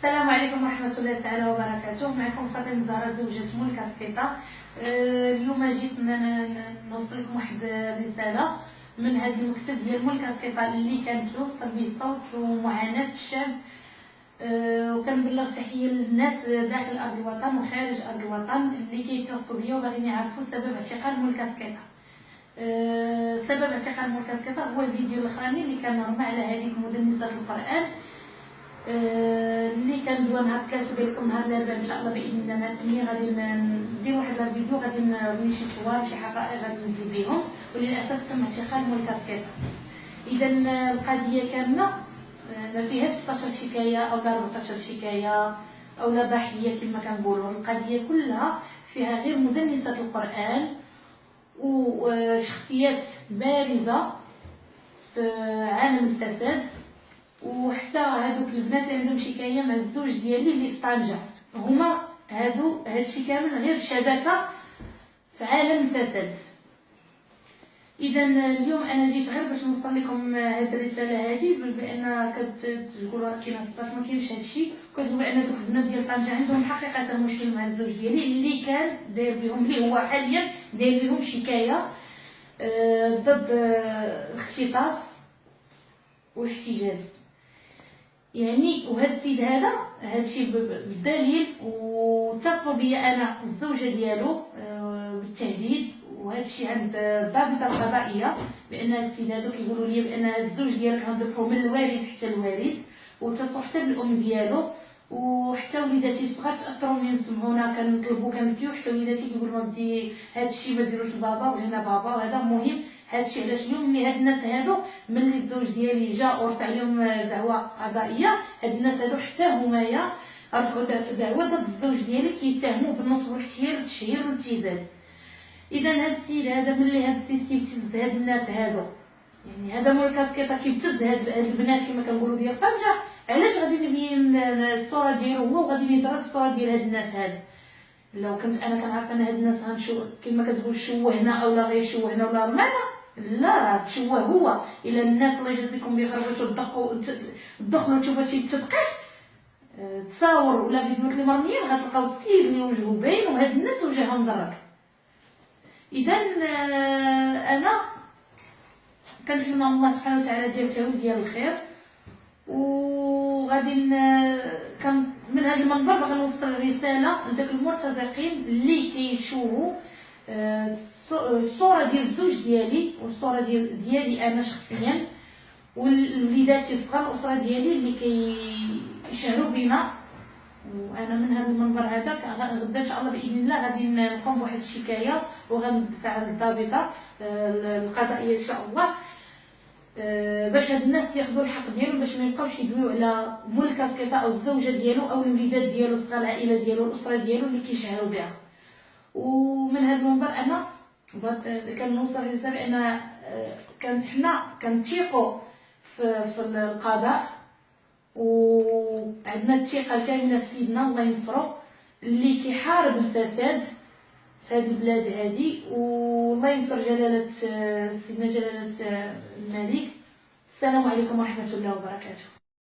السلام عليكم ورحمة الله تعالى وبركاته. معكم فاطمة زهرة زوجة مول كاسكيطة. اليوم جيت نوصل لكم واحد الرسالة من هذا المكتب ديال مول كاسكيطة اللي كان كيوصل به صوت ومعاناة الشاب، وكنبلغ تحية للناس داخل أرض الوطن وخارج أرض الوطن اللي كيتصلوا بيا وباغيين يعرفوا سبب اعتقال مول كاسكيطة. سبب اعتقال مول كاسكيطة هو الفيديو الاخراني اللي كان مرمى على هذيك مدنسة القرآن اللي كندوى نهار الثلاث ديالكم نهار الاربعاء ان شاء الله باذن الله مع 8 غادي ندير واحد الفيديو، غادي نوري شي صور شي حقائق غادي ندير بهم، وللاسف تم اعتقال مول كاسكيطة. اذا القضيه كامله ما فيهاش 16 شكايه او 14 شكايه او ضحيه كما كنقولوا، القضيه كلها فيها غير مدنسة القرآن وشخصيات بارزه في عالم الفساد، وحتى هادوك البنات اللي عندهم شكايه مع الزوج ديالي اللي في طنجة، هما هادشي كامل غير شبكه في عالم الفساد. اذا اليوم انا جيت غير باش نوصل لكم هاد الرساله هذه، بان كتقولوا راه كاين صداق، ما كاينش هادشي، كتقولوا بان دوك البنات ديال طنجة عندهم حقيقه مشكل مع الزوج ديالي اللي كان داير بهم، اللي هو حاليا داير بهم شكايه ضد الاختطاف والاحتجاز. يعني وهذا السيد هذا الشيء بالدليل، واتصلوا بيا انا الزوجه ديالو بالتهديد، وهذا الشيء عند الضابطه القضائيه بان هذا السيد هذا كيقولوا لي بان الزوج ديالك غنذبحوه من الوالد حتى الوالد، واتصلوا حتى بالام ديالو، وحتى وليداتي الصغار تاثروا ملي سمعونا كنطلبوا كنبكيو، حتى وليداتي كيقولوا بدي هذا الشيء ما ديروش لبابا وهنا بابا، وهذا مهم. هذا الشيء علاش اليوم ملي هاد الناس هادو ملي الزوج ديالي جا ورفع عليهم دعوه قضائيه، هاد الناس هادو حتى همايا رفعوا دعوه ضد الزوج ديالي كيتهموه بالنصب والاحتيال والتشهير والابتزاز. اذا هاد السيد هذا ملي هاد السيد كيبتز هاد الناس هادو، يعني هذا مول كاسكيطة كيبتز هاد البنات كما كنقولوا ديال طنجة، علاش غادي نبين الصوره ديالو هو وغادي يضرب الصوره ديال هاد الناس هادو؟ لو كنت انا كنعرف ان هاد الناس غنشوه كما كتقول شوهنا اولا غيشوهنا ولا رمانا، لا راه تشوه هو. الى الناس الله يجازيكم بخير بغيتو تدخلوا تشوفوا شي تدقيق تصاور ولا فيديوهات اللي مرميين غتلقاو السيد اللي وجهه باين وهاد الناس وجهها مضرب. اذا انا كنتمنى الله سبحانه وتعالى ديال التاويل ديال الخير، وغادي من هذا المنبر باغا نوصل رساله لذاك المرتزقين اللي كيشوهوا الصوره ديال الزوج ديالي والصوره ديالي انا شخصيا وليداتي الصغار، الاسره ديالي اللي كيشهروا بينا. وانا من هذا المنبر هذا غدا ان شاء الله باذن الله غادي نقوم بواحد الشكايه وغندفع الضابطه القضائيه ان شاء الله، باش هاد الناس ياخذوا الحق ديالهم، باش ما يبقاوش يدويو على مول كاسكيطة او الزوجه ديالو او الوليدات ديالو الصغار، العائله ديالو الاسره ديالو اللي كيشهروا بها. ومن هذا المنبر انا كنوصل رساله بان حنا كنثيقوا في القضاء، وعندنا الثقه الكامله في سيدنا الله ينصرو اللي كيحارب الفساد في هذه البلاد هذه، والله ينصر جلاله سيدنا جلاله الملك. السلام عليكم ورحمه الله وبركاته.